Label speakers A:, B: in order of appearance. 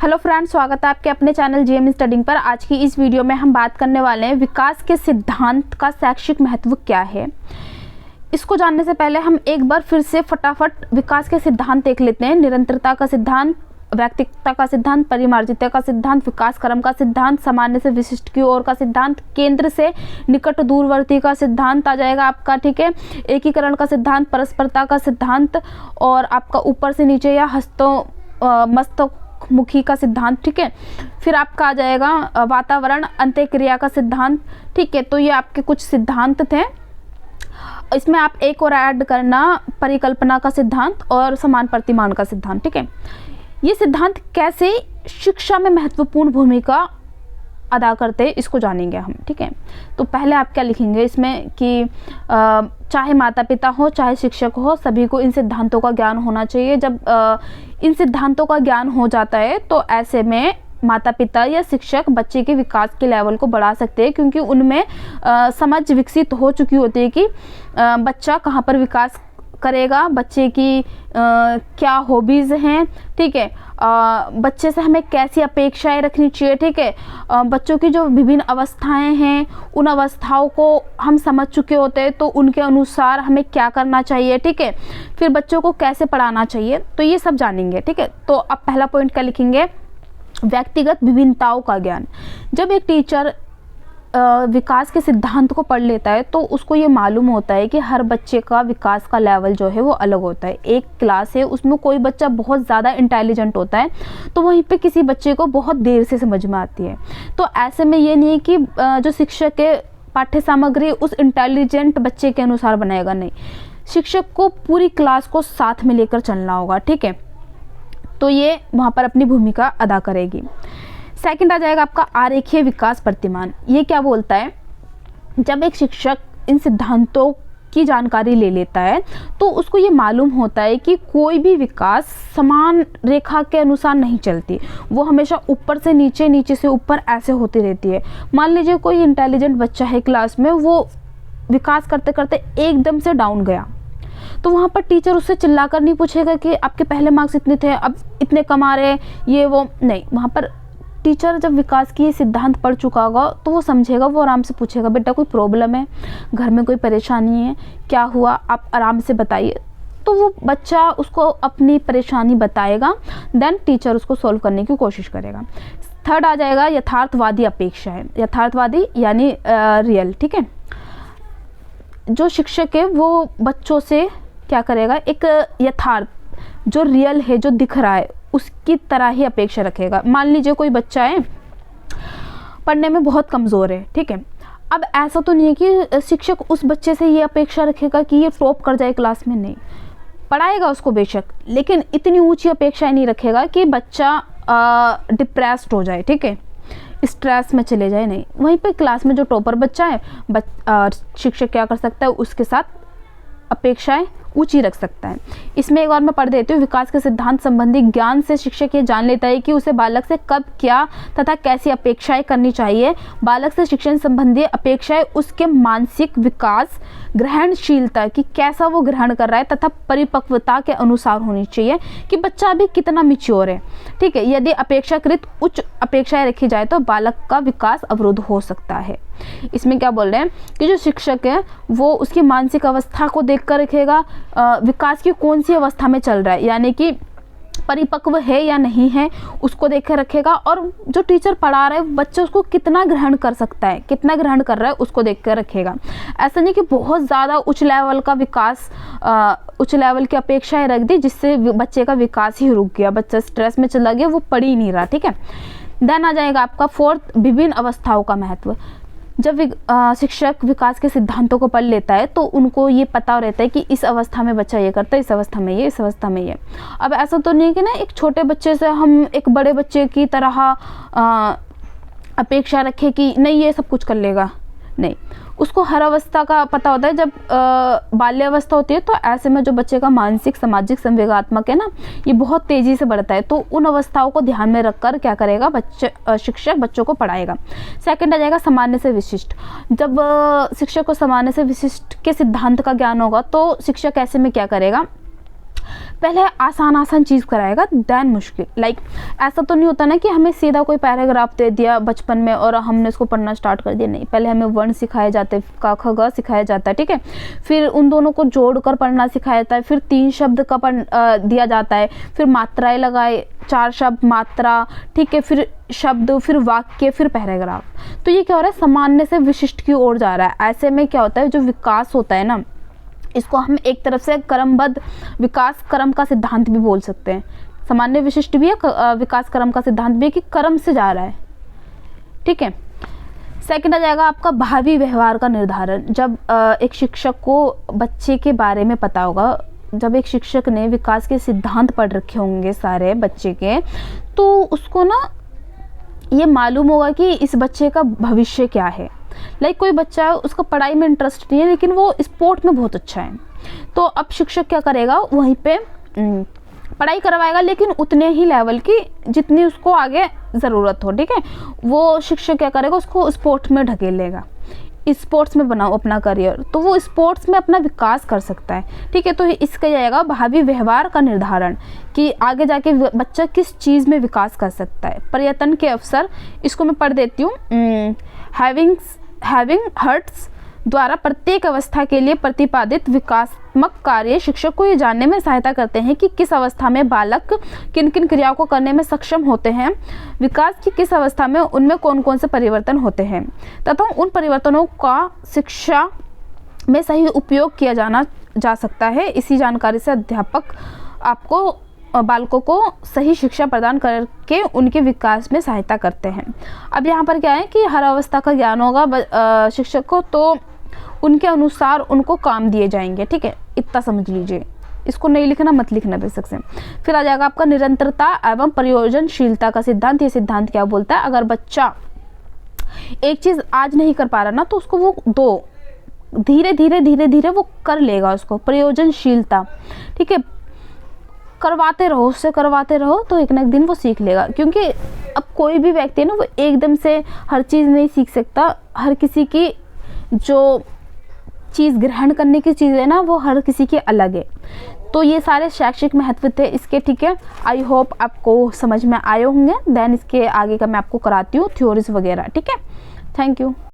A: Hello friends, स्वागत है आपके अपने चैनल जीएम स्टडिंग पर। आज की इस वीडियो में हम बात करने वाले हैं विकास के सिद्धांत का शैक्षिक महत्व क्या है। इसको जानने से पहले हम एक बार फिर से फटाफट विकास के सिद्धांत देख लेते हैं। निरंतरता का सिद्धांत, व्यक्तिगतता का सिद्धांत, परिमार्जितता का सिद्धांत, विकास क्रम का सिद्धांत, सामान्य से विशिष्ट की ओर का सिद्धांत, केंद्र से निकट दूरवर्ती का सिद्धांत आ जाएगा आपका, ठीक है। एकीकरण का सिद्धांत, परस्परता का सिद्धांत और आपका ऊपर से नीचे या मस्तकमुखी का सिद्धांत, ठीक है। फिर आपका आ जाएगा वातावरण अंतःक्रिया का सिद्धांत, ठीक है। तो ये आपके कुछ सिद्धांत थे। इसमें आप एक और ऐड करना, परिकल्पना का सिद्धांत और समान प्रतिमान का सिद्धांत, ठीक है। ये सिद्धांत कैसे शिक्षा में महत्वपूर्ण भूमिका अदा करते हैं इसको जानेंगे हम, ठीक है। तो पहले आप क्या लिखेंगे इसमें कि चाहे माता पिता हो चाहे शिक्षक हो, सभी को इन सिद्धांतों का ज्ञान होना चाहिए। जब इन सिद्धांतों का ज्ञान हो जाता है तो ऐसे में माता पिता या शिक्षक बच्चे के विकास के लेवल को बढ़ा सकते हैं, क्योंकि उनमें समझ विकसित हो चुकी होती है कि बच्चा कहाँ पर विकास करेगा, बच्चे की क्या हॉबीज़ हैं, ठीक है। बच्चे से हमें कैसी अपेक्षाएं रखनी चाहिए, ठीक है। बच्चों की जो विभिन्न अवस्थाएं हैं उन अवस्थाओं को हम समझ चुके होते हैं, तो उनके अनुसार हमें क्या करना चाहिए, ठीक है। फिर बच्चों को कैसे पढ़ाना चाहिए, तो ये सब जानेंगे, ठीक है। तो अब पहला पॉइंट क्या लिखेंगे, व्यक्तिगत विभिन्नताओं का ज्ञान। जब एक टीचर विकास के सिद्धांत को पढ़ लेता है तो उसको ये मालूम होता है कि हर बच्चे का विकास का लेवल जो है वो अलग होता है। एक क्लास है, उसमें कोई बच्चा बहुत ज़्यादा इंटेलिजेंट होता है तो वहीं पे किसी बच्चे को बहुत देर से समझ में आती है। तो ऐसे में ये नहीं है कि जो शिक्षक है पाठ्य सामग्री उस इंटेलिजेंट बच्चे के अनुसार बनाएगा, नहीं। शिक्षक को पूरी क्लास को साथ में लेकर चलना होगा, ठीक है। तो ये वहाँ पर अपनी भूमिका अदा करेगी। सेकंड आ जाएगा आपका आरेखीय विकास प्रतिमान। ये क्या बोलता है, जब एक शिक्षक इन सिद्धांतों की जानकारी ले लेता है तो उसको ये मालूम होता है कि कोई भी विकास समान रेखा के अनुसार नहीं चलती, वो हमेशा ऊपर से नीचे, नीचे से ऊपर ऐसे होती रहती है। मान लीजिए कोई इंटेलिजेंट बच्चा है क्लास में, वो विकास करते करते एकदम से डाउन गया, तो वहाँ पर टीचर उससे चिल्लाकर नहीं पूछेगा कि आपके पहले मार्क्स इतने थे अब इतने कम आ रहे, ये वो नहीं। वहाँ पर टीचर जब विकास की सिद्धांत पढ़ चुका होगा तो वो समझेगा, वो आराम से पूछेगा, बेटा कोई प्रॉब्लम है, घर में कोई परेशानी है, क्या हुआ, आप आराम से बताइए। तो वो बच्चा उसको अपनी परेशानी बताएगा, देन टीचर उसको सॉल्व करने की कोशिश करेगा। थर्ड आ जाएगा यथार्थवादी अपेक्षा है। यथार्थवादी यानी रियल, ठीक है। जो शिक्षक है वो बच्चों से क्या करेगा, एक यथार्थ जो रियल है, जो दिख रहा है उसकी तरह ही अपेक्षा रखेगा। मान लीजिए कोई बच्चा है पढ़ने में बहुत कमज़ोर है, ठीक है। अब ऐसा तो नहीं है कि शिक्षक उस बच्चे से ये अपेक्षा रखेगा कि ये टॉप कर जाए क्लास में, नहीं। पढ़ाएगा उसको बेशक, लेकिन इतनी ऊंची अपेक्षाएं नहीं रखेगा कि बच्चा डिप्रेस्ड हो जाए, ठीक है, स्ट्रेस में चले जाए, नहीं। वहीं पे क्लास में जो टॉपर बच्चा है शिक्षक क्या कर सकता है, उसके साथ अपेक्षाएं ऊंची रख सकता है। इसमें एक और मैं पढ़ देती हूँ। विकास के सिद्धांत संबंधी ज्ञान से शिक्षक ये जान लेता है कि उसे बालक से कब, क्या तथा कैसी अपेक्षाएं करनी चाहिए। बालक से शिक्षण संबंधी अपेक्षाएं उसके मानसिक विकास, ग्रहणशीलता की कैसा वो ग्रहण कर रहा है तथा परिपक्वता के अनुसार होनी चाहिए कि बच्चा अभी कितना मैच्योर है, ठीक है। यदि अपेक्षाकृत उच्च अपेक्षाएं रखी जाए तो बालक का विकास अवरुद्ध हो सकता है। इसमें क्या बोल रहे हैं कि जो शिक्षक है वो उसकी मानसिक अवस्था को देख कर रखेगा, विकास की कौन सी अवस्था में चल रहा है, यानी कि परिपक्व है या नहीं है, उसको देख कर रखेगा। और जो टीचर पढ़ा रहा है बच्चा उसको कितना ग्रहण कर सकता है, कितना ग्रहण कर रहा है, उसको देख कर रखेगा। ऐसा नहीं कि बहुत ज़्यादा उच्च लेवल का विकास, उच्च लेवल की अपेक्षाएं रख दी जिससे बच्चे का विकास ही रुक गया, बच्चा स्ट्रेस में चला गया, वो पढ़ ही नहीं रहा, ठीक है। देन आ जाएगा आपका फोर्थ, विभिन्न अवस्थाओं का महत्व। जब शिक्षक विकास के सिद्धांतों को पढ़ लेता है तो उनको ये पता रहता है कि इस अवस्था में बच्चा ये करता है, इस अवस्था में ये, इस अवस्था में ये। अब ऐसा तो नहीं कि ना एक छोटे बच्चे से हम एक बड़े बच्चे की तरह अपेक्षा रखें कि नहीं ये सब कुछ कर लेगा, नहीं। उसको हर अवस्था का पता होता है। जब बाल्यावस्था होती है तो ऐसे में जो बच्चे का मानसिक, सामाजिक, संवेगात्मक है ना, ये बहुत तेज़ी से बढ़ता है। तो उन अवस्थाओं को ध्यान में रखकर क्या करेगा शिक्षक बच्चों को पढ़ाएगा। सेकंड आ जाएगा सामान्य से विशिष्ट। जब शिक्षक को सामान्य से विशिष्ट के सिद्धांत का ज्ञान होगा तो शिक्षक ऐसे में क्या करेगा, पहले आसान आसान चीज़ कराएगा देन मुश्किल। लाइक ऐसा तो नहीं होता ना कि हमें सीधा कोई पैराग्राफ दे दिया बचपन में और हमने उसको पढ़ना स्टार्ट कर दिया, नहीं, पहले हमें वर्ण सिखाए जाते हैं, क ख ग सिखाया जाता है, ठीक है, फिर उन दोनों को जोड़कर पढ़ना सिखाया जाता है, फिर 3 शब्द का दिया जाता है, फिर मात्राएं लगाए, 4 शब्द मात्रा, ठीक है, फिर शब्द, फिर वाक्य, फिर पैराग्राफ। तो ये क्या हो रहा है, सामान्य से विशिष्ट की ओर जा रहा है। ऐसे में क्या होता है, जो विकास होता है ना, इसको हम एक तरफ से क्रमबद्ध विकास क्रम का सिद्धांत भी बोल सकते हैं। सामान्य विशिष्ट भी है, विकास क्रम का सिद्धांत भी है कि क्रम से जा रहा है, ठीक है। सेकंड आ जाएगा आपका भावी व्यवहार का निर्धारण। जब एक शिक्षक को बच्चे के बारे में पता होगा, जब एक शिक्षक ने विकास के सिद्धांत पढ़ रखे होंगे सारे बच्चे के, तो उसको ना ये मालूम होगा कि इस बच्चे का भविष्य क्या है। लाइक कोई बच्चा है, उसका पढ़ाई में इंटरेस्ट नहीं है लेकिन वो स्पोर्ट में बहुत अच्छा है, तो अब शिक्षक क्या करेगा, वहीं पे पढ़ाई करवाएगा लेकिन उतने ही लेवल की जितनी उसको आगे ज़रूरत हो, ठीक है। वो शिक्षक क्या करेगा, उसको स्पोर्ट्स में ढकेलेगा, स्पोर्ट्स में बनाओ अपना करियर, तो वो स्पोर्ट्स में अपना विकास कर सकता है, ठीक है। तो इसका जाएगा भावी व्यवहार का निर्धारण कि आगे जाके बच्चा किस चीज़ में विकास कर सकता है। पर्यटन के अवसर, इसको मैं पढ़ देती हूँ। हैविंग हर्ट्स द्वारा प्रत्येक अवस्था के लिए प्रतिपादित विकासात्मक कार्य शिक्षक को ये जानने में सहायता करते हैं कि किस अवस्था में बालक किन किन क्रियाओं को करने में सक्षम होते हैं, विकास की किस अवस्था में उनमें कौन कौन से परिवर्तन होते हैं तथा उन परिवर्तनों का शिक्षा में सही उपयोग किया जा सकता है। इसी जानकारी से अध्यापक आपको बालकों को सही शिक्षा प्रदान करके उनके विकास में सहायता करते हैं। अब यहाँ पर क्या है कि हर अवस्था का ज्ञान होगा शिक्षक को, तो उनके अनुसार उनको काम दिए जाएंगे, ठीक है, इतना समझ लीजिए। इसको नहीं लिखना, मत लिखना बेशक से। फिर आ जाएगा आपका निरंतरता एवं प्रयोजनशीलता का सिद्धांत। ये सिद्धांत क्या बोलता है, अगर बच्चा एक चीज़ आज नहीं कर पा रहा ना, तो उसको वो धीरे धीरे वो कर लेगा, उसको प्रयोजनशीलता, ठीक है, करवाते रहो, उससे करवाते रहो तो एक ना एक दिन वो सीख लेगा। क्योंकि अब कोई भी व्यक्ति है ना, वो एकदम से हर चीज़ नहीं सीख सकता। हर किसी की जो चीज़ ग्रहण करने की चीज़ है ना, वो हर किसी के अलग है। तो ये सारे शैक्षिक महत्व थे इसके, ठीक है। आई होप आपको समझ में आए होंगे। देन इसके आगे का मैं आपको कराती हूँ थ्योरीज वगैरह, ठीक है। Thank you.